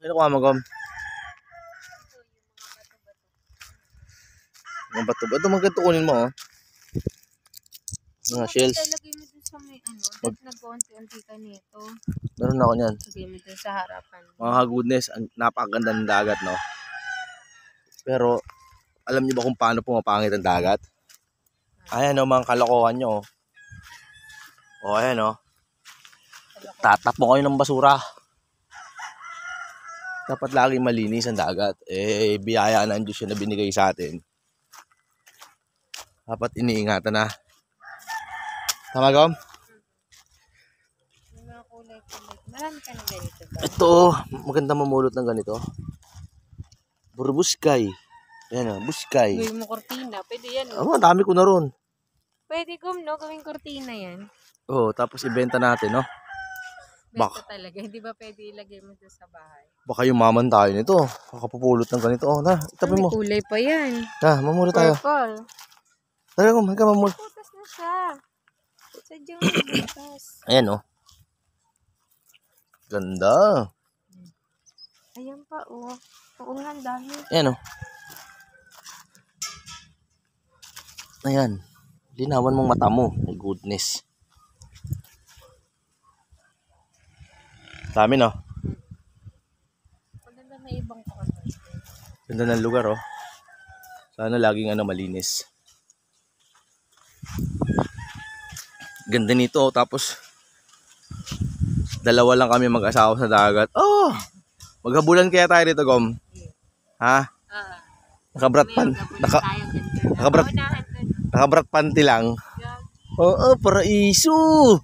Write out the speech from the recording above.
Ano ko magom? Mga bato-bato. Ito maganda kunin mo, oh. Mga shells. Lagay mo dun sa may nag-unti-unti ka nito. Meron ako niyan. Lagay mo dun sa harapan. Mga goodness, napakaganda ng dagat, no? Pero, alam niyo ba kung paano pumapangit ang dagat? Ayan, oh, mga kalokohan nyo, oh. O, ayan, oh. Tatapon kayo ng basura. Dapat laging malinis ang dagat. Eh, biyaya ng Diyos yun na binigay sa atin. Dapat iniingatan na. Tama, Gom? Yung mga kulay-kulay. Marami ka na ganito ba? Ito, maganda mamulot ng ganito. Puro buskay. Ayan, oh, buskay. Gawin mo kortina. Pwede yan. Oh, dami ko na ron. Pwede no? Gawing kortina yan. Oh, tapos ibenta natin, no? Benta talaga. Hindi ba pwede ilagay mo doon sa bahay? Baka yumaman tayo nito. Kakapupulot ng ganito. Oh, na, itabi mo. Kulay pa yan. Na, mamulot tayo. Purple. Tara, Gom, hanggang mamulot. Putas na siya. Sadyang putas. Ayan, oh. Ganda. Ayan pa, oh. Oo nga, dami. Ayan, oh. Ayan. Linawan mong mata mo. My goodness. Dami, no? Maganda na ibang color. Ganda ng lugar, oh. Sana laging malinis. Ganda nito, oh. Tapos, dalawa lang kami mag-asawa sa dagat. Oh! Maghabulan kaya tayo dito, Gom? Ha? Nakabrat panty lang. Oo, paraiso!